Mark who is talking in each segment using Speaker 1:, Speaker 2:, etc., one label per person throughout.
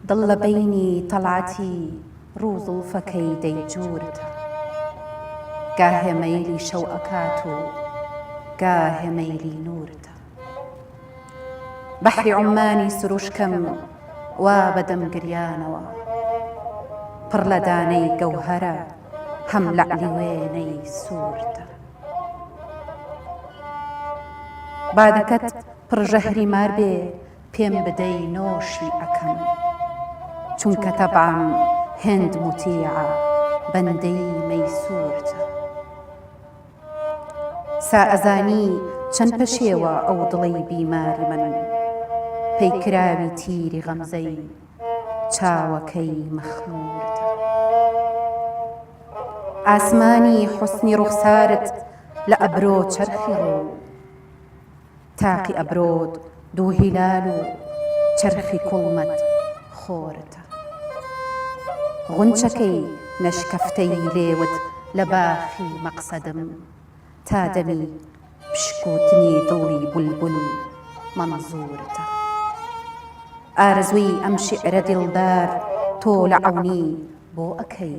Speaker 1: ضل بيني طلعتي ڕوو زوڵفەکەی دەیجوورتە گاهێ مەیلی شەو ئەکات و گاهێ مەیلی نورتە بەحری عومانی سروشکەم وا بەدەم گریانەوە پڕ لە دانەی گەوهەرە هەم لەعلی وێنەی سوورتە بادەکەت پڕ ژەهری مار بێ پێم بدەی نۆشی ئەکەم چونکە تەبعم هێند موتیعە بەندەی مەیسوورتە سا ئەزانی چەند پەشێوە ئەو دڵەی بیماری من پەیکراوی تیری غەمزەی چاوەکەی مەخمورتە ئاسمانی حوسنی ڕوخسارت لە ئەبرۆ چەرخی ڕوو تاقی ئەبرۆت دوو هیلال و چەرخی کوڵمەت خۆرتە غونچەکەی نەشکەفتەی لێوت لە باخی مەقسەدم تا دەمی پشکوتنی دڵی بولبول مەنزورتە ئارزووی ئەم شیعرە دڵدار تۆ لە عەونی بۆ ئەکەی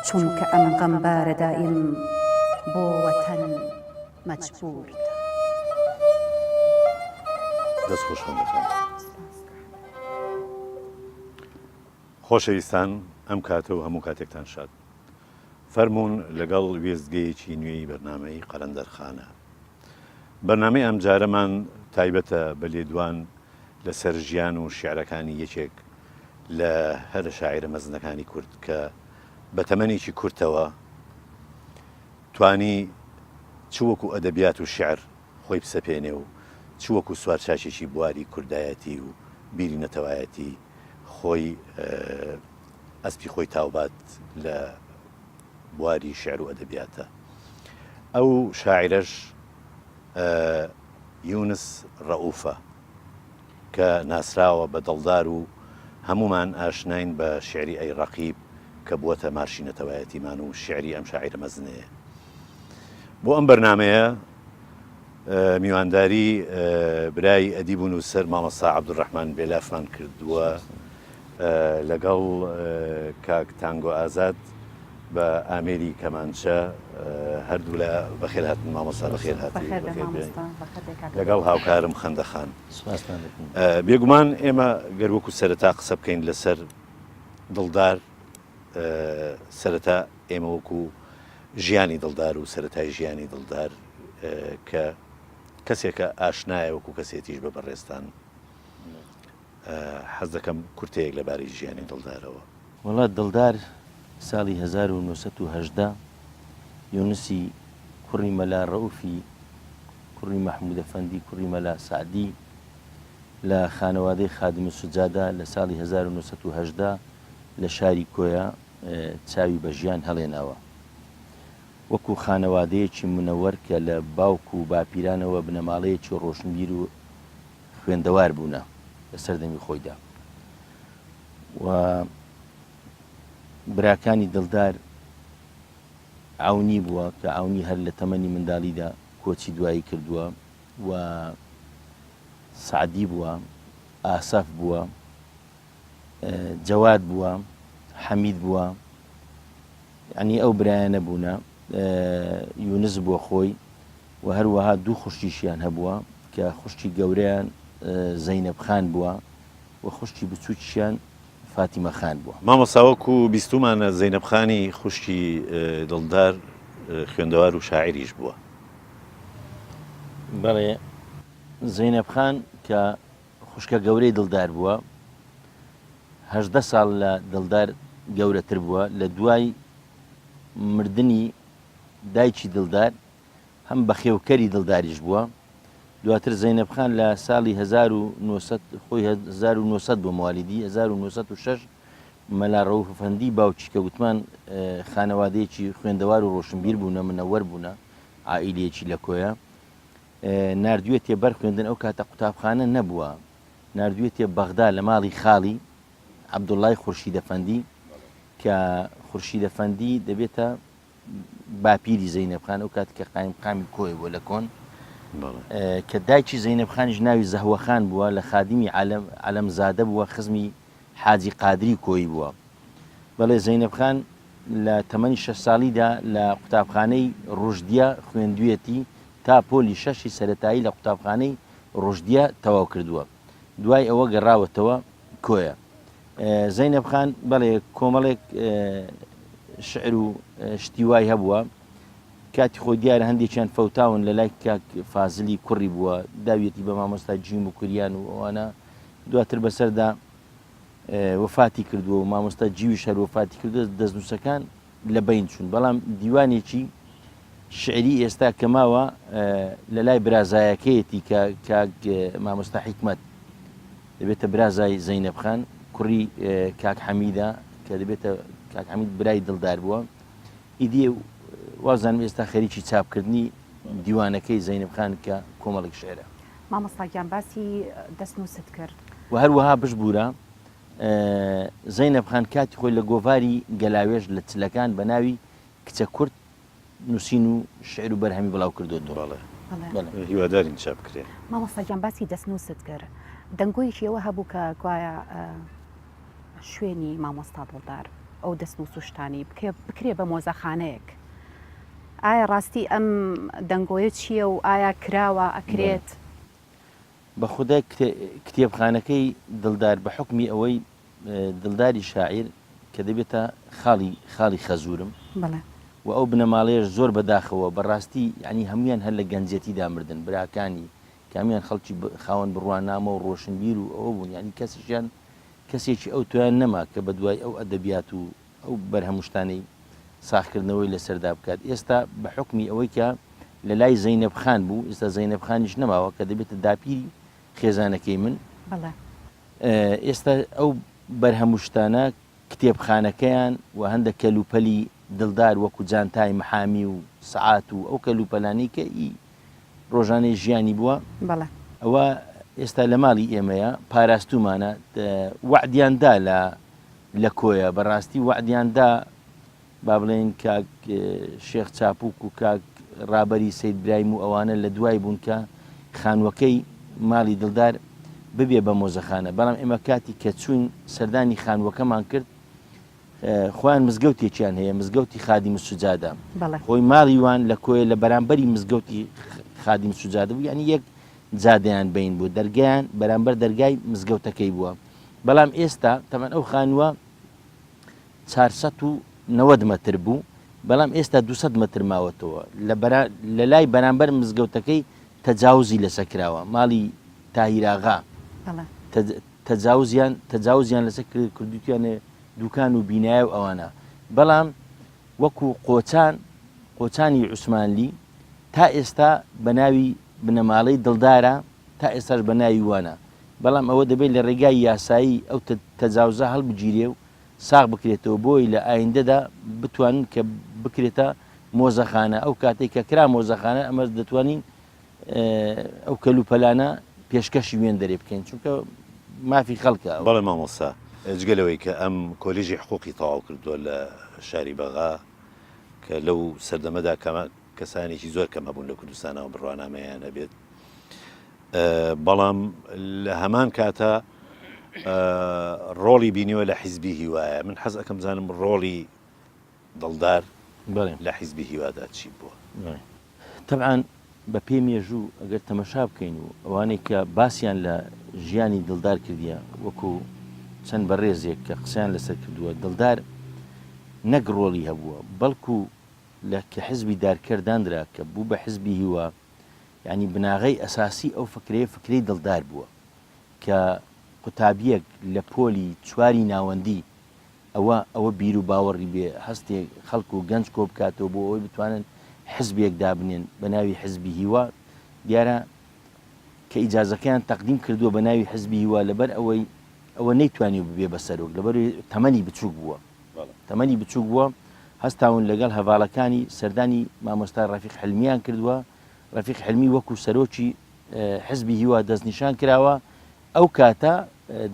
Speaker 1: چونکە ئەم غەمبارە دائیم بۆ وەتەن مەجبورتە
Speaker 2: دەست خۆشحال دەکەم. خۆشەویستان ئەم کاتە و هەموو کاتێکتان شاد فەرمونون لەگەڵ وێستگەیەکی نوێی بەرنامەی قەلەندەرخانە. بەرنامەی ئەم جارەمان تایبەتە بە لێدوان لەسەر ژیان و شیعرەکانی یەکێک لە هەرە شاعیرە مەزنەکانی کورد کە بە تەمەنێکی کورتەوە توانی چ وەکو ئەدەبیات و شیعر خۆی بسەپێنێ و چ وەکو سوارچاکێکی بواری کوردایەتی و بیری نەتەوایەتی خۆی ئەسپی خۆی تاوبات لە بواری شعر و ئەدەبیاتە. ئەو شاعیرەش یونس ڕەئوفە کە ناسراوە بە دڵدار و هەمومان ئاشناین بە شعری ئەی ڕەقیب کە بووەتە مارشی نەتەوایەتیمان و شعری ئەم شاعیرە مەزنەیە. بۆ ئەم بەرنامەیە میوانداری برای ئەدیب و نووسەر مامەستا عەبدوڕەحمان بێلافمان کردووە لەگەڵ کاک تانگۆ ئازاد بە ئامێری کەمانچە هەردوو لە بەخێر هاتن مامۆستا بەخێر هاتی لەگەڵ هاوکارم خەندەخان. بێگومان ئێمە گەروەکو سەرەتا قسە بکەین لەسەر دڵدار سەرەتا ئێمە وەکو ژیانی دڵدار و سەرەتای ژیانی دڵدار کە کەسێکە ئاشنایە وەکو کەسێتیش بە بەڕێستان حەز دەکەم کورتەیەک لەبارەی ژیانی دڵدارەوە.
Speaker 3: وڵات دڵدار ساڵی 1970 یونسی کوڕی مەلا ڕەئوفی کوڕی مەحموود ئەفەندی کوڕی مەلا سعدی لە خانەوادەی خادم سوجادا لە ساڵی 1970 لە شاری کۆیا چاوی بە ژیان هەڵێناوە. وەکو خانەوادەیەکی منەوەر کە لە باوکو و باپیرانەوە بنەماڵەیەکی ڕۆشنبیر و خوێندەوار بوونە لە سەردەمی خۆیدا. و براکانی دڵدار عەونی بووە کە عەونی هەر لە تەمەنی منداڵیدا کۆچی دوایی کردووە و سعدی بووە، ئاسەف بووە، جەواد بووە، حەمید بووە، یعنی ئەو برایانە بوونە. یونس بووە خۆی و هەروەها دوو خوشتیشیان هەبووە کە خوشتی گەورەیان زەینەب خان بووە و خوشتی بچووکیشیان فاتیمە خان بووە.
Speaker 2: مامۆستا وەکو بیستومانە زەینەب خانی خوشتی دڵدار خوێندەوار و شاعیریش بووە.
Speaker 3: بەڵێ زەینەب خان کە خوشکە گەورەی دڵدار بووە 18 ساڵ لە دڵدار گەورەتر بووە. لە دوای مردنی دایکی دڵدار هەم بەخێوکەری دڵداریش بووە. دواتر زەینەب خان لە ساڵی 1900 بۆ موالیدی 1906 مەلا ڕەئوف ئەفەندی باوکی کە گوتمان خانەوادەیەکی خوێندەوار و ڕۆشنبیر بوونە منەوەر بوونە عائیلەیەکی لە کۆیە نردوێتێ بەر خوێندن. ئەو کاتە قوتابخانە نەبووە، نردوێتێ بەغدا لە ماڵی خاڵی عەبدوڵڵای خورشید ئەفەندی کە خورشید ئەفەندی دەبێتە باپیری زەینەب خان ئەو کات کە قامی کۆی بۆ لە کۆن کە دایکی زەینەب خانیش ناوی زەهوە خان بووە لە خادیمی عەلەمزادە بووە خزمی حاجی قادری کۆی بووە. بەڵێ زەینەب خان لە تەمەنی 6 ساڵیدا لە قوتابخانەی ڕۆژدیە خوێندوویەتی تا پۆلی 6 سەرەتایی لە قوتابخانەی ڕۆژدیە تەواو کردووە. دوای ئەوە گەڕاوەتەوە کۆیە. زەینەب خان بەڵێ کۆمەڵێک شعر و شتی وای هەبووە کاتی خۆی دیارە هەندێکیان فەوتاون لە لای کاک فازلی کوڕی بووە داویەتی بە مامۆستا جیم و کوریان و ئەوانە دواتر بەسەردا وەفاتی کردووە و مامۆستا جیوی شەر وەفاتی کردو دەستنووسەکان لە بین چوون. بەڵام دیوانێکی شعری ئێستا کەماوە لە لای برازایەکەیەتی کاک مامۆستا حیکمەت دەبێتە برازای زەینەب خان کوڕی کاک حەمیدە کە دەبێتە کاک حەمید برای دڵدار بووە ئیدی وازانم ئێستا خەریکی چاپکردنی دیوانەکەی زەینەب خان کە کۆمەڵێک شعرە.
Speaker 1: مامۆستاگیان باسی دەستنووست کرد
Speaker 3: و هەروەها بشبوورە زەینەب خان کاتی خۆی لە گۆڤاری گەلاوێژ لە چلەکان بە ناوی کچە کورد نووسین و شعر و بەرهەمی بڵاو کردوەوە.
Speaker 2: هیوادارین چاپ بکرێ.
Speaker 1: مامۆستاگیان باسی دەستنووست کرد دەنگۆیەکی ئەوە هەبوو کە گوایە شوێنی مامۆستا دڵدار ئەو دەستنووس و شتانی بکرێ بە مۆزەخانەیەک. ئایا ڕاستی ئەم دەنگۆیە چییە و ئایا کراوە ئەکرێت؟
Speaker 3: بە خودای کتێبخانەکەی دڵدار بە حکمی ئەوەی دڵداری شاعیر کە دەبێتە خاڵی خەزورم و ئەو بنەماڵەیەش زۆر بەداخەوە بەڕاستی ینی هەمویان هەر لە گەنجەتیدا مردن براکانی کامیان خەڵکی خاوەن بڕوانامە و ڕۆشنبیر و ئەوە بوون ینی کەسیشیان کەسێکی ئەو تویان نەما کە بە دوای ئەو ئەدەبیات و ئەو بەرهەموشتانەی ساخکردنەوەی لەسەردا بکات. ئێستا بە حکمی ئەوەی کە لە لای زەینەب خان بوو ئێستا زەینەب خانیش نەماوە کە دەبێتە داپیری خێزانەکەی من ئێستا ئەو بەرهەموشتانە کتێبخانەکەیان و هەندێک کەلوپەلی دڵدار وەکو جانتای محامی و سعات و ئەو کەلوپەلانی کە ڕۆژانەی ژیانی بووە ئەوە ئێستا لە ماڵی ئێمەیە پاراستومانە وعدیاندا لە کۆیە بەڕاستی وعدیاندا با بڵێن کاک شێخ چاپوک و کاک ڕابەری سەید برایم و ئەوانە لە دوای بوون کە خانوەکەی ماڵی دڵدار ببێ بە مۆزەخانە. بەڵام ئێمە کاتی کە چوین سەردانی خانوەکەمان کرد خۆیان مزگەوتێکیان هەیە مزگەوتی خادیم سوجادە خۆی ماڵی وان لە کۆیە لە بەرامبەری مزگەوتی خادیم سوجادە بوو ینی یەک جادەیان بین بوو دەرگیان بەرامبەر دەرگای مزگەوتەکەی بووە. بەڵام ئێستا تەمەن ئەو خانووە 490 مەتر بوو بەڵام ئێستا 200 مەتر ماوەتەوە لە لای بەرامبەر مزگەوتەکەی تەجاوزی لەسەکراوە ماڵی تاهیراغا تەجاوزیان لەسەر کردوتیانە دوکان و بینایە و ئەوانە. بەڵام وەکو قۆچانی عوسمانلی تا ئێستا بە ناوی بنەماڵەی دڵدارە تا ئێستاش بە ناوی وانە. بەڵام ئەوە دەبێت لە ڕێگای یاسایی ئەو تەجاوزە هەڵبگیرێ و ساغ بکرێتەوە بۆی لە ئایندەدا بتوانن کە بکرێتە مۆزەخانە. ئەو کاتێک کە کرا مۆزەخانە ئەمە دەتوانین ئەو کەلوپەلانە پێشکەشی وێن دەرێ بکەین چونکە مافی خەڵکە.
Speaker 2: بەڵێ مامۆستا جگەلەوەی کە ئەم کۆلیژی حقوقی تەواو کردووە لە شاری بەغا کە لەو سەردەمەدا کەسانێکی زۆر کەم هەبوون لە کوردستانەوە بڕوانامەیان هەبێت بەڵام لە هەمان کاتە ڕۆڵی بینیوە لە حیزبی هیوایە. من حەز ئەەکەم بزانم ڕۆڵی دڵدار لە حیزبی هیوادا چی بووە؟
Speaker 3: طبعاً بە پێی مێژوو ئەگەر تەمەشا بکەین و ئەوانەی کە باسییان لە ژیانی دڵدار کردیە وەکو چەند بەڕێزێک کە قسەیان لەسەر کردووە دڵدار نەک ڕۆڵی هەبووە بەڵکو لە کە حزبی دارکرداندرا کە بوو بە حزبی هیوا ینی بناغەی ئەساسی ئەو فکرەی دڵدار بووە کە قوتابیەک لە پۆلی چواری ناوەندی ئەوە بیر و باوەڕی بێ هەستێک خەڵک و گەنج کۆ بکاتەوە بۆ ئەوەی بتوانن حزبێک دابنێن بە ناوی حزبی هیوا دیارە کە ئیجازەکەیان تەقدیم کردووە بە ناوی حزبی هیوا لەبەر ئەوە نەیتوانی ببێ بەسەرۆک لەبەر تەمەنی بچووک بووە هەستاون لەگەڵ هەواڵەکانی سەردانی مامۆستا ڕەفیق حلمیان کردووە. ڕەفیق حلمی وەکو سەرۆکی حزبی هیوا دەستنیشان کراوە ئەو کاتە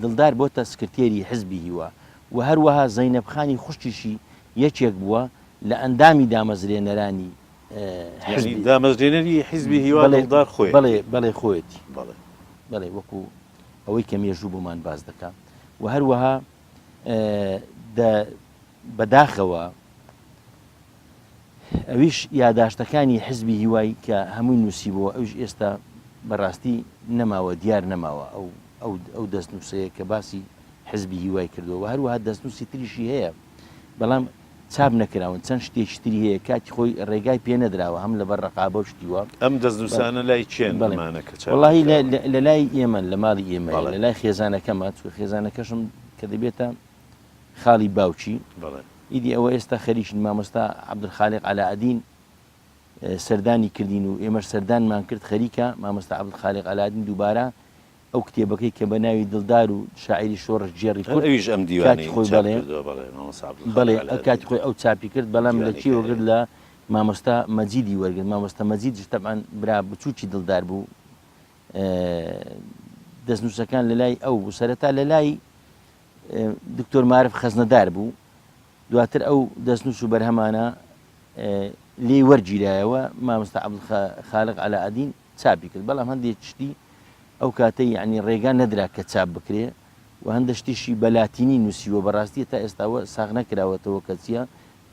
Speaker 3: دڵدار بۆتە سکرتێری حزبی هیوا و هەروەها زەینەب خانی خوشتیشی یەکێک بووە لە ئەندامی دامەزرێنەرانی
Speaker 2: دامەزرێنەری حیزبی هیوا دڵدار خۆی
Speaker 3: بەڵێ خۆیەتی بەڵێ وەکو ئەوەی کە مێژوو بۆمان باز دەکات. و هەروەها بەداخەوە ئەویش یاداشتەکانی حزبی هیوای کە هەمووی نووسیبەوە ئەوش ئێستا بەڕاستی نەماوە دیار نەماوە ئەو دەستنووسەیە کە باسی حزبی هیوای کردەوە هەروەها دەستنووسی تریشی هەیە بەڵام چاپ نەکراون چەند شتێکی تری هەیە کاتی خۆی ڕێگای پێ نەدراوە هەم لەبەر ڕقابە و شتیوە
Speaker 2: ئەم دەستنووسانە لای چێن بەمانەکە
Speaker 3: وڵی لە لای ئێمە لە ماڵی ئێمە لە لای خێزانەکەمە خێزانەکەشم کە دەبێتە خاڵی باوچی ئیدی ئەوە ئێستا خەریکی مامۆستا عەبدولخالق عەلاءالدین سەردانی کردین و ئێمەش سەردانمان کرد خەریکە مامۆستا عەبدولخالق عەلاءالدین دووبارە ئەو کتێبەکەی کە بە ناوی دڵدار و شاعری شۆڕش جێڕی کورد
Speaker 2: ئەویش ئەم دیوانی
Speaker 3: خۆی بەڵێ کاتی خۆی ئەو چاپی کرد بەڵام لە چی وەگرت لە مامۆستا مەجیدی وەرگرت مامۆستا مەجیدش تەبعاً برا بچووکی دڵدار بوو دەستنووسەکان لە لای ئەو بوو سەرەتا لە لای دکتۆر معرف خەزنەدار بوو دواتر ئەو دەستنووس و بەرهەمانە لێ وەرگیرایەوە مامۆستا عەبدولخالق عەلاءالدین چاپی کرد بەڵام هەندێک شتی ئەو کاتەی یعنی ڕێگا نەدرا کە چاپ بکرێ و هەندە شتیشی بەلاتینی نووسیوە بەڕاستی تا ئێستاوە ساغ نەکراوەتەوە کە چیە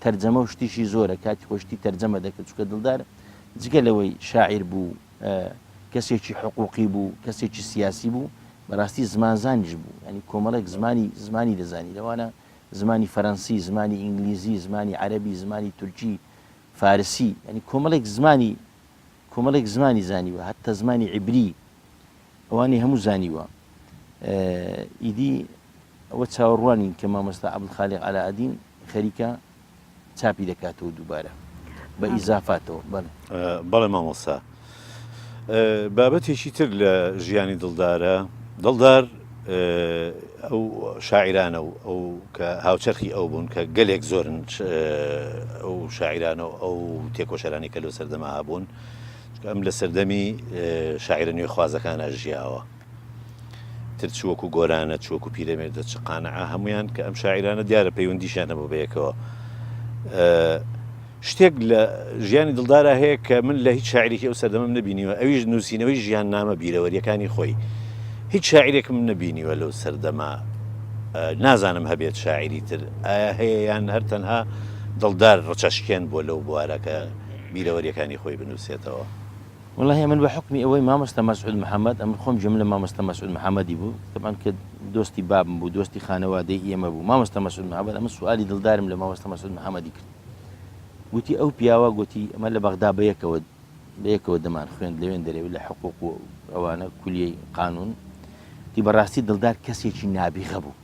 Speaker 3: تەرجەمە و شتیشی زۆرە کاتی خۆشتی تەرجەمە دەکرد چکە دڵدار جگە لەوەی شاعیر بوو کەسێکی حقوقی بوو کەسێکی سیاسی بوو بەڕاستی زمانزانیش بوو ینی کۆمەڵێک زمانی دەزانی لەوانە زمانی فەڕەنسی زمانی ئینگلیزی زمانی عەرەبی زمانی تورکی فارسی ینی کۆمەڵێک زمانی زانیوە هەتتا زمانی عیبری ئەوانی هەموو زانیوە ئیدی ئەوە چاوەڕوانین کە مامۆستا عەبدولخالق عەلاءالدین خەریکە چاپی دەکاتەوە دووبارە بە ئیزافاتەوە
Speaker 2: بەڵێ مامۆستا بابەتێکی تر لە ژیانی دڵدارە دڵدار ئەو شاعیرانە و ئەو کە هاوچەرخی ئەو بوون کە گەلێک زۆرن ئەو شاعیرانە و ئەو تێکۆشەرانی کە لەو سەردەما هەبوون ئەم لە سەردەمی شاعیرە نوێ خوازەکانە ژیاوە تر چووەکو گۆرانە چووەکو پیرەمێردە چ قانعە هەمویان کە ئەم شاعیرانە دیارە پەیوەندیشانە بۆ بەیەکەوە شتێک لە ژیانی دڵدارە هەیە کە من لە هیچ شاعیرێکی ئەو سەردەمەم نەبینیوە ئەویش نووسینەوەی ژیان نامە بیرەوەریەکانی خۆی هیچ شاعیرێکم نەبینیوە لەو سەردەما نازانم هەبێت شاعیری تر ئایا هەیە یان هەر تەنها دڵدار ڕەچەشکێن بۆ لەو بوارە کە بیرەوەریەکانی خۆی بنووسێتەوە
Speaker 3: والله من بحكمي أوي مامۆستا مسعود محەممەد ئەمن خۆم جملە مامۆستا مسعود محەممەدی بوو طبعاً کە دۆستی بابم بوو دۆستی خانەوادەی ئێمە بوو مامۆستا مسعود محەممەد ئەمە سوالی دڵدارم لە مامۆستا مسعود محەممەدی کرد گوتی ئەو پیاوە گوتی ئەمە لە بەغدا بەیەکەوە دەمان خوێند لەوێن دەرەوێت لە حقوق و ئەوانە کولیەی قانون تی بەڕاستی دڵدار کەسێکی نابیغە بوو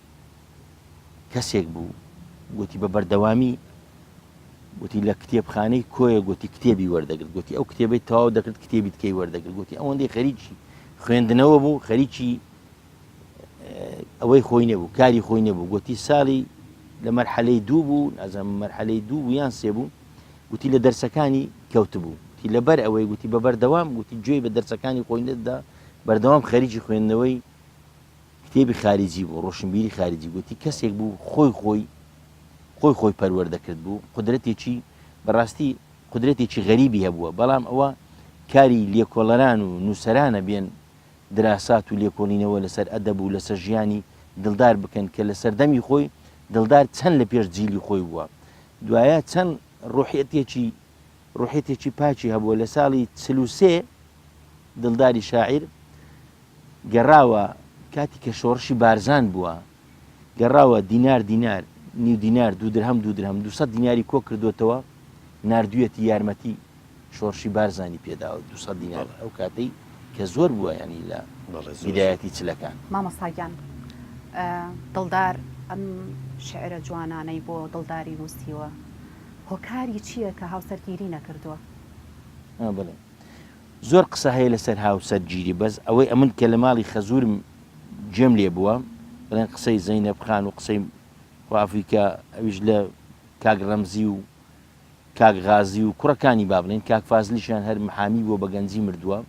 Speaker 3: کەسێک بوو گوتی بە بەردەوامی گوتی لە کتێبخانەی کۆیە گوتی کتێبی وەردەگرت گوتی ئەو کتێبەی تەواو دەکرد کتێبی تکەی وەردەگرت گوتی ئەوەندەی خەریکی خوێندنەوە بوو خەریکی ئەوەی خۆی نەبوو کاری خۆی نەبوو گوتی ساڵی لە مەرحەلەی دوو بوو نازانم مەرحەلەی دوو بوو یان سێ بوو گوتی لە دەرسەکانی کەوت بوو گوتی لەبەر ئەوەی گوتی بە بەردەوام گوتی گوێی بە دەرسەکانی خۆی نەدا بەردەوام خەریکی خوێندنەوەی کتێبی خارجی بوو ڕۆشنبیری خارجی گوتی کەسێک بوو خۆی پەروەردەکرد بوو قودرەتێکی بەڕاستی قودرەتێکی غەریبی هەبووە بەڵام ئەوە کاری لێکۆڵەران و نووسەرانە بێن دراسات و لێکۆڵینەوە لەسەر ئەدەب و لەسەر ژیانی دڵدار بکەن کە لە سەردەمی خۆی دڵدار چەند لە پێش جیلی خۆی بووە دوایە چەند ڕوحێتێکی پاچی هەبووە لە ساڵی 43 دڵداری شاعیر گەڕاوە کاتی کە شۆڕشی بارزان بووە گەڕاوە دینار نیو دینار 2 درهم 200 دیناری کۆ کردوتەوە نردویەتی یارمەتی شۆڕشی بارزانی پێداوە 200 دینار ئەو کاتەی کە زۆر بووە ینی لە بیدایەتی چلەکان
Speaker 1: مامۆستاگیان دڵدار ئەم شعرە جوانانەی بۆ دڵداری نووسیوە هۆکاری چییە کە هاوسەرگیری نەکردووە
Speaker 3: بڵێ زۆر قسە هەیە لەسەر هاوسەرگیری بەس ئەوەی ئەمن کە لە ماڵی خەزورم جێم لێ بووە بڵێن قسەی زەینەب خان و قسەی خوافیکە ئەویش لە کاک ڕەمزی و کاک غازی و کوڕەکانی با بڵێن کاک فازلیشیان هەر محامی بۆ بە گەنجی مردووە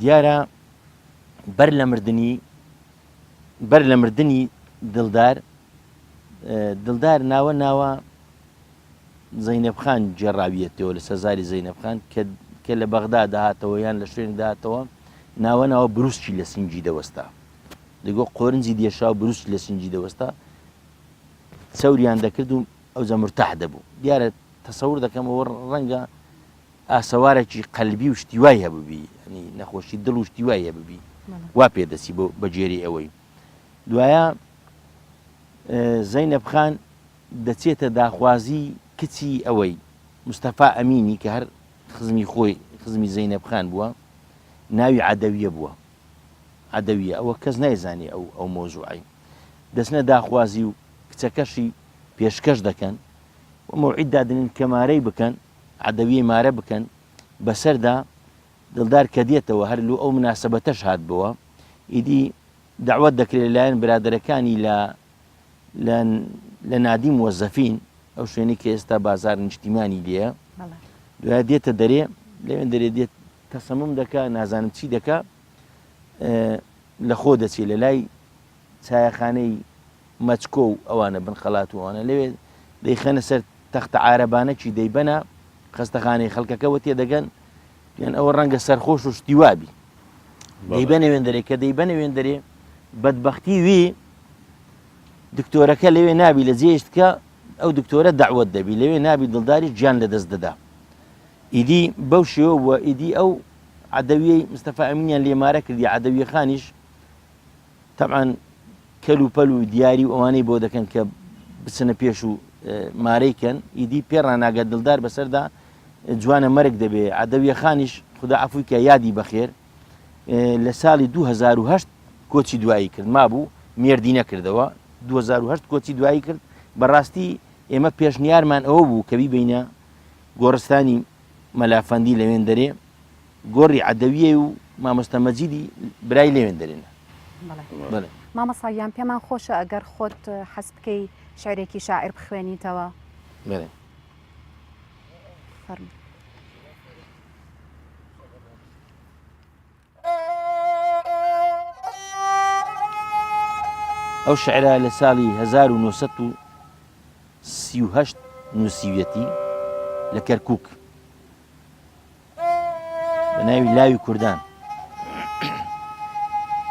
Speaker 3: دیارە بەر لە مردنی دڵدار ناوە زەینەب خان جێڕاویەتەوە لە سەزاری زەینەب خان کە لە بەغدا داهاتەوە یان لە شوێن داهاتەوە ناوە بروسچی لە سینجی دەوەستا دەگۆ قۆرنجی دێشا و بروس لە سنجی دەوەستا چەوریان دەکرد و ئەو زەمرتاح دەبوو دیارە تەسەور دەکەمەوە ڕەنگە ئاسەوارێکی قەلبی و شتیوای هەبووبی ینی نەخۆشی دڵ و شتیوای هەبووبی وا پێدەسی بە جێری ئەوەی دوایە زەینەب خان دەچێتە داخوازی کچی ئەوەی مستەفا ئەمینی کە هەر خزمی خۆی خزمی زەینەب خان بووە ناوی عەدەویە بووە عەدەویە ئەوە کەس نایزانێ ئەو مۆزوعی دەچنە داخوازی و کچەکەشی پێشکەش دەکەن و مەوعید دادنن کە مارەی بکەن عەدەویە مارە بکەن بەسەردا دڵدار کە دێتەوە هەر لەو ئەو مناسەبەتەش هات بووە ئیدی دعوت دەکرێت لەلایەن برادەرەکانی لە نادی موەزەفین ئەو شوێنی کە ئێستا بازار نیشتیمانی لێە دوای دێتە دەرێ لەوێن دەرێ دێت تەسەمم دەکا نازانم چی دەکا لە خۆ دەچێت لە لای چایەخانەی مەچکۆ و ئەوانە بن خەڵات و ئەوانە لەوێ دەیخەنە سەر تەختە عارەبانەکی دەیبەنە خەستەخانەی خەڵکەکەەوە تێدەگەن یان ئەوە ڕەنگە سەرخۆش و شتیوابی دەیبەنە وێندەرێ کە دەیبەنە وێندەرێ بەدبەختی وی دکتۆرەکە لەوێ نابی لە جێشتکە ئەو دکتۆرە داوت دەبی لەوێ نابی دڵداری گیان لە دەست دەدا ئیدی بەو شێوە بووە ئیدی ئەو عەدەویەی مستەفا ئەمینیان لێمارە کردی عەدەویە خانیش تەبعاً کەل و پەل و دیاری و ئەوانەی بۆ دەکەن کە بچنە پێش و مارەیکەن ئیدی پێڕاناگەت دڵدار بەسەردا جوانە مەرگ دەبێ عەدەویە خانیش خدا عەفوی کە یادی بەخێر لە ساڵی 2008 کۆچی دوایی کرد مابوو مێردی نەکردەوە 2008 کۆچی دوایی کرد بەڕاستی ئێمە پێشنیارمان ئەوە بوو کە بیبینە گۆڕستانی مەلافەندی لەوێن دەرێ گۆڕی عەدەویە و مامۆستا مەجیدی برای لەوێن دەرێنە
Speaker 1: مامەساییان پێمان خۆشە ئەگەر خۆت حەز بکەی شعرێکی شاعر بخوێنیتەوە
Speaker 3: ئەو شعرە لە ساڵی 1938 نووسیویەتی لە کەرکووک بە ناوی لاوی کوردان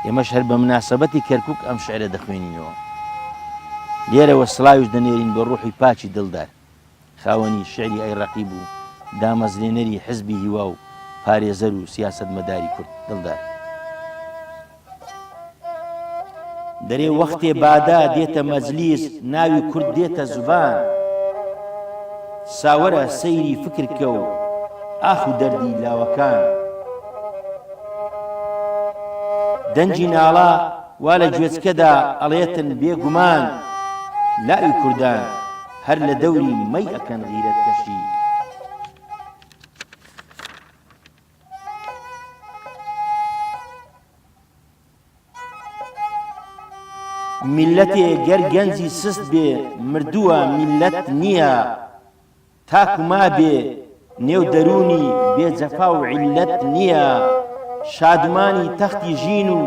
Speaker 3: ئێمەش هەر بە مناسەبەتی کەرکووک ئەم شعرە دەخوێنینەوە لێرەوە سڵاویش دەنێرین بە ڕوحی پاچی دڵدار خاوەنی شعری ئەی ڕەقیب و دامەزرێنەری حزبی هیوا و پارێزەر و سیاسەت مەداری کورد دڵدار دەرێ وەختێ بادا دێتە مەجلیس ناوی کورد دێتە زوبان ساوەرە سەیری فکرکە و ئاخ و دەردی لاوەکان دەنجی ناڵا وا لە گوێچکەدا ئەڵێتن بێگومان لاوی کوردان هەر لە دەوری مەی ئەکەن غیرەت کەشی میلەتێ گەر گەنجی سست بێ مردووە میلەت نییە تاکو ما بێ نێو دەرونی بێجەفا و عیلەت نییە شادمانی تەختی ژین و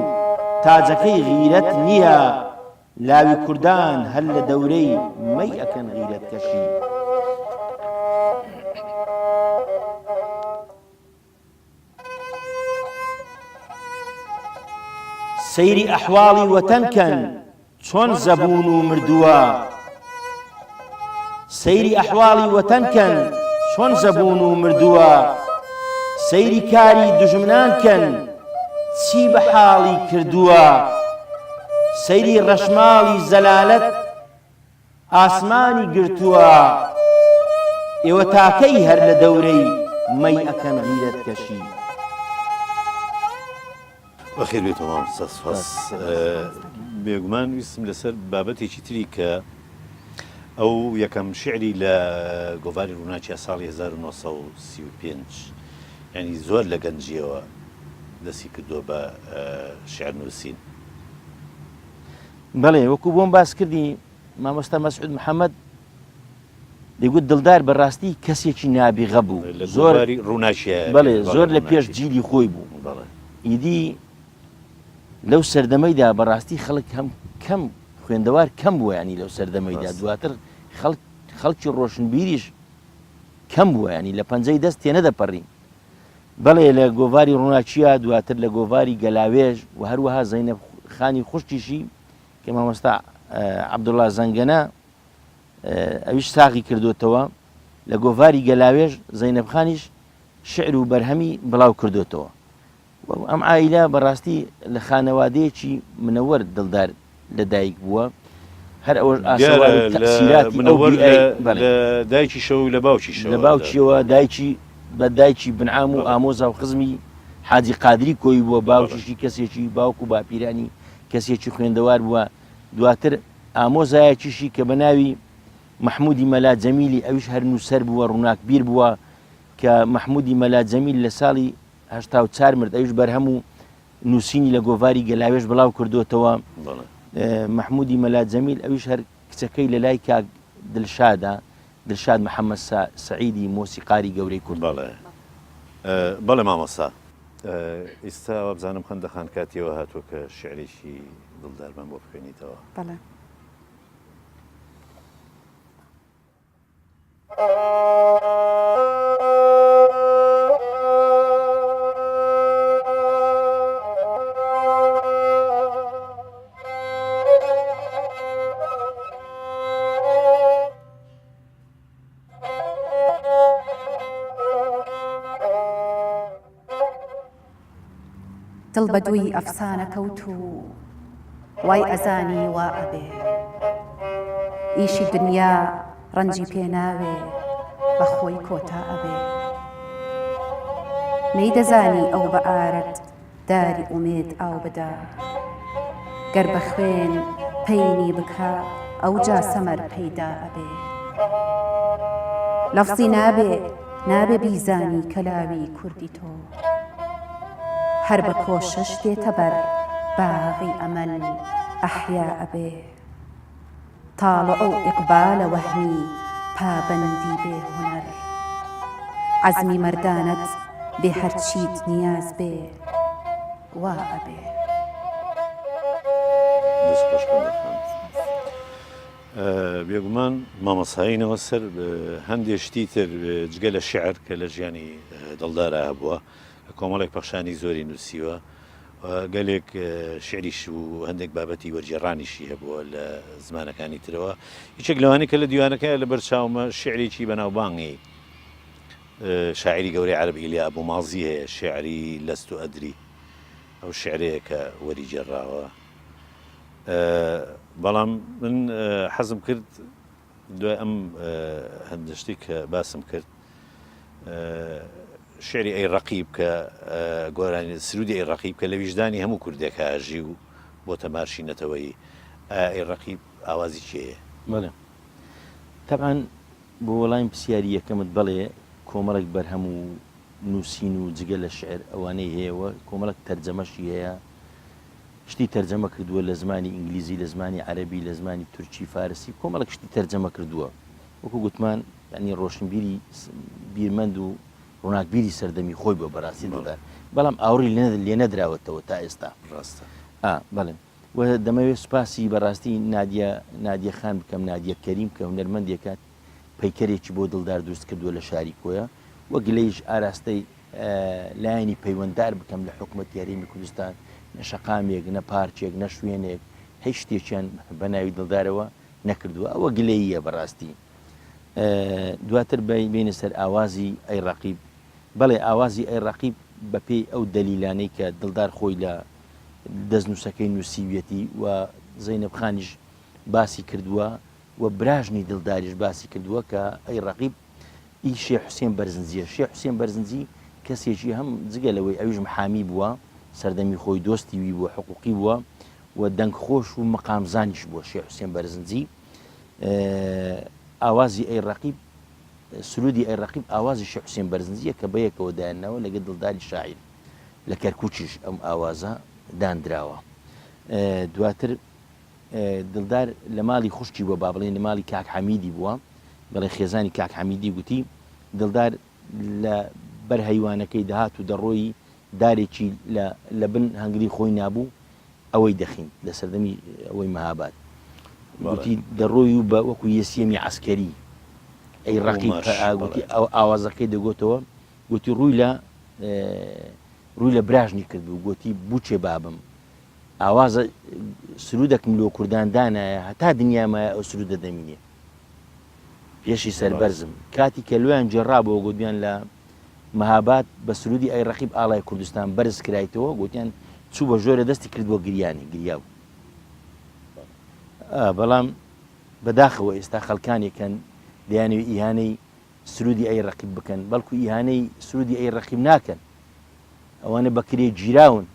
Speaker 3: تاجەکەی غیرەت نییە لاوی کوردان هەر لە دەورەی مەی ئەکەن غیرەت کەشی سەیری ئەحواڵی وەتەنکەن چۆن زەبوون و مردووە سەیری ئەحواڵی وەتەنکەن چۆن زەبوون و مردووە سەیری کاری دوژمنانکەن چی بە حاڵی کردووە سەیری ڕەشماڵی زەلالەت ئاسمانی گرتووە ئێوە تاکەی هەر لە دەورەی مەی ئەکەن غیرەت کەشی
Speaker 2: بەخێر بێتەوە مامۆستا سوپاس بێگومان ویستم لەسەر بابەتێکی تری کە ئەو یەکەم شعری لە گۆڤاری ڕووناچیە ساڵی 1935 ینی زۆر لە گەنجیەوە دەستی کردووە بە شعر نووسین
Speaker 3: بەڵێ وەکو بۆم باس کردی مامۆستا مەسعود محەممەد دەیگوت دڵدار بەڕاستی کەسێکی نابیغە بوو
Speaker 2: زۆر ڕووناچیە
Speaker 3: بەڵێ زۆر لە پێش جیلی خۆی بوو ئیدی لەو سەردەمەیدا بەڕاستی خەڵک هەم کەم خوێندەوار کەم بووە ینی لەو سەردەمەیدا دواتر خەڵکی ڕۆشنبیریش کەم بووە ینی لە پەنجەی دەست تێ نەدەپەڕی بەڵێ لە گۆڤاری ڕووناچیە دواتر لە گۆڤاری گەلاوێژ و هەروەها زەینەب خانی خوشتیشی کە مامۆستا عەبدوڵڵا زەنگەنە ئەویش ساغی کردوتەوە لە گۆڤاری گەلاوێژ زەینەب خانیش شعر و بەرهەمی بڵاو کردوتەوە. ئەم عائیلە بەڕاستی لە خانەوادەیەکی منەوەر دڵدار لەدایک بووە. هەر ئەوەش تەسیراتی
Speaker 2: لە دایکی شەو لە باوکی شەو
Speaker 3: لە باوکیەوە بە دایکی بنعام و ئامۆزا و خزمی حاجی قادری کۆی بووە، باوکیشی کەسێکی باوک و باپیرانی کەسێکی خوێندەوار بووە. دواتر ئامۆزایەکیشی کە بە ناوی مححمودی مەلا جەمیلی ئەویش هەر نووسەر بووە، ڕووناکبیر بووە کە مححمودی مەلا جەمیل لە ساڵی 1970 مرد. ئەویش بەرهەم و نووسینی لە گۆڤاری گەلاوێژ بڵاو کردوتەوە. مححمودی مەلا جەمیل ئەویش هەر کچەکەی لە لای کاک دڵشاد محەممەد سەعیدی مۆسیقاری گەورەی کورد.
Speaker 2: بەڵێ مامۆستا، ئێستا ئەوە بزانم خەندەخان کاتیەوە هاتووە کە شعرێکی دڵدارمان بۆ بخوێنیتەوە.
Speaker 1: بەڵێ. دڵ بە دووی ئەفسانە کەوت و وای ئەزانی وا ئەبێ، ئیشی دنیا ڕەنجی پێناوێ بە خۆی کۆتا ئەبێ. نەیدەزانی ئەو بە ئارەت داری ئومێد ئاو بدا، گەر بە خوێن پەینی بکە ئەو جا سەمەر پەیدا ئەبێ. لەفزی نابێ بیزانی کەلاوی کوردی تۆ، هەر بە کۆشش دێتە بەر باغی ئەمەل ئەحیا ئەبێ. تاڵە ئەو ئیقبالە وەهمی پابەندی بێ هونەر، عەزمی مەردانەت بێ هەرچیت نیاز بێ وا ئەبێ.
Speaker 2: بێگومان مامەساینەوە سەر هەندێشتی تر جگە لە شعر کە لە ژیانی دڵدارە هەبووە، کۆمەڵێک پەخشانی زۆری نووسیوە، گەلێک شعریش و هەندێک بابەتی وەرجێڕانیشی هەبووە لە زمانەکانی ترەوە. هیچێک لەوانی کە لە دیوانەکە لە بەرچاومە شعرێکی بەناوبانگی شاعری گەورەی عەرەب ئیلیا ئەبومازی هەیە، شعری لەست و ئەدری، ئەو شعرەیە کە وەریجێڕاوە. بەڵام من حەزم کرد دوای ئەم هەندشتی کە باسم کرد شعری ئەی ڕەقیب کە گۆرانی سرودی ئەی ڕەقیب کە لە ویژدانی هەموو کوردێکە ئاژی و بۆ تەماشینەتەوەی ئەی ڕەقیب ئاوازی چێیە؟
Speaker 3: بەڵێ تەبعاً بۆ وەڵامی پرسیاری یەکەمت بەڵێ کۆمەڵێک بەرهەم و نووسین و جگە لە شعر ئەوانەی هەیەوە، کۆمەڵێک تەرجەمەشی هەیە، شتی تەرجەمە کردووە لە زمانی ئینگلیزی، لە زمانی عەرەبی، لە زمانی تورکی، فارسی، کۆمەڵێک شتی تەرجەمە کردووە. وەکو گوتمان یعنی ڕۆشنبیری بیرمەند و ڕووناکبیری سەردەمی خۆی بۆ بەڕاستی دڵدار، بەڵام ئاوری لێ نەدراوەتەوە تا ئێستا.
Speaker 2: ڕاستە.
Speaker 3: بەڵێ دەمەوێت سوپاسی بەڕاستی نادیە خان بکەم، نادیە کەریم کە هونەرمەندێکات پەیکەرێکی بۆ دڵدار دروست کردووە لە شاری کۆیە، وەک لەیش ئاراستەی لایەنی پەیوەنددار بکەم لە حکوومەتی هەرێمی کوردستان، نە شەقامێک، نە پارچێک، نە شوێنێک، هیچ شتێکیان بە ناوی دڵدارەوە نەکردووە. ئەوە گلەییە بەڕاستی. دواتر بینە سەر ئاوازی ئەی ڕەقیب. بەڵێ ئاوازی ئەی ڕەقیب بە پێی ئەو دەلیلانەی کە دڵدار خۆی لە دەستنووسەکەی نووسیویەتی و زەینەب خانیش باسی کردووە و براژنی دڵداریش باسی کردووە کە ئەی ڕەقیب ئی شێخ حوسێن بەرزنجیە. شێخ حوسێن بەرزنجی کەسێکی هەم جگە لەوەی ئەویش محامی بووە، سەردەمی خۆی دۆستی وی بووە، حقوقی بووە و دەنگخۆش و مەقامزانیش بووە شێخ حوسێن بەرزنجی. ئاوازی ئەی ڕەقیب، سرودی ئەی ڕەقیب ئاوازی شێخ حوسێن بەرزنجیە کە بەیەکەوە دایانناوە لەگەڵ دڵداری شاعیر. لە کەرکووچیش ئەم ئاوازە دانراوە. دواتر دڵدار لە ماڵی خوشتی بووە، با بڵێن لە ماڵی کاک حەمیدی بووە، بەڵێ خێزانی کاک حەمیدی گوتی دڵدار لە بەر هەیوانەکەی دەهات و دەڕۆی دارێکی لە بن هەنگری خۆی نابوو ئەوەی دەخین لە سەردەمی ئەوەی مەهاباد، گوتی دەڕۆی و بە وەکو یەسیەمی عەسکەری ئەی ڕەقیب گوتی ئاوازەکەی دەگوتەوە، گوتی ڕووی لە براژنی کرد و گوتی بوچێ بابم ئاوازە سرودێکم لۆ کورداندانایە هەتا دنیامایە ئەو سرودە دەمینێ پێشی سەربەرزم کاتی کە لۆیان جێڕابەوە گوتیان لە مەهاباد بە سرودی ئەی ڕەقیب ئاڵای کوردستان بەرز کرایتەوە گوتیان چوو بە ژۆرە دەستی کردووە گریانی گریاو بەڵام بەداخەوە ئێستا خەڵکانێکن دەیانوی ئیهانەی سرودی ئەی ڕەقیب بکەن بەڵکو ئیهانەی سرودی ئەی ڕەقیب ناکەن ئەوانە بەکرێ گیراون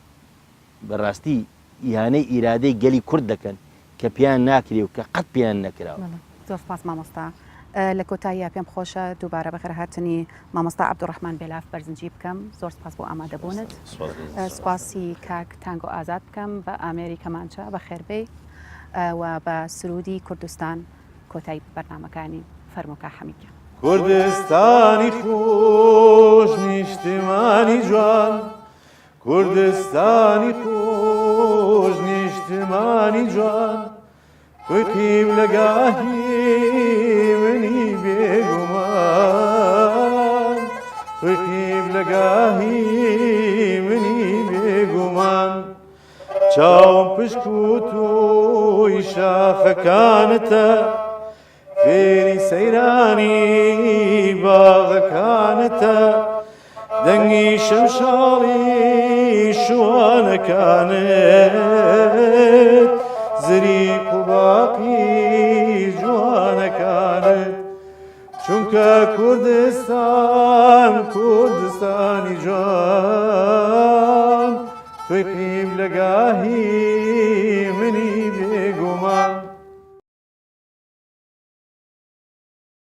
Speaker 3: بەڕاستی ئیهانەی ئیرادەی گەلی کورد دەکەن کە پیان ناکرێ و کە قەت پیان نەکراوە.
Speaker 1: زۆر سپاس مامۆستا. لە کۆتاییە پێم خۆشە دووبارە بەخێرهاتنی مامۆستا عەبدوڕەحمان بێلاف بەرزنجی بکەم. زۆر سپاس بۆ ئامادەبوونت. سپاسی کاک تانگۆ ئازاد بکەم بە ئامێری کەمانچە بەخێربێ و بە سرودی کوردستان کۆتایی بەرنامەکانی فەرمووکە حەمیدە.
Speaker 4: کوردستانی خۆش نیشتمانی جوان کوردستانی خۆش نیشتمانی جوان توی قیبلەگاهی منی بێگومان توی قیبلەگاهی منی بێگومان چاوم پشک و توی شاخەکانتە فێری سەیرانی باغەکانتە دەنگی شەمشاڵی شوانەکانت زریق و باقی جوانەکانت چونکە کوردستان کوردستانی جوان توی قیبلەگاهی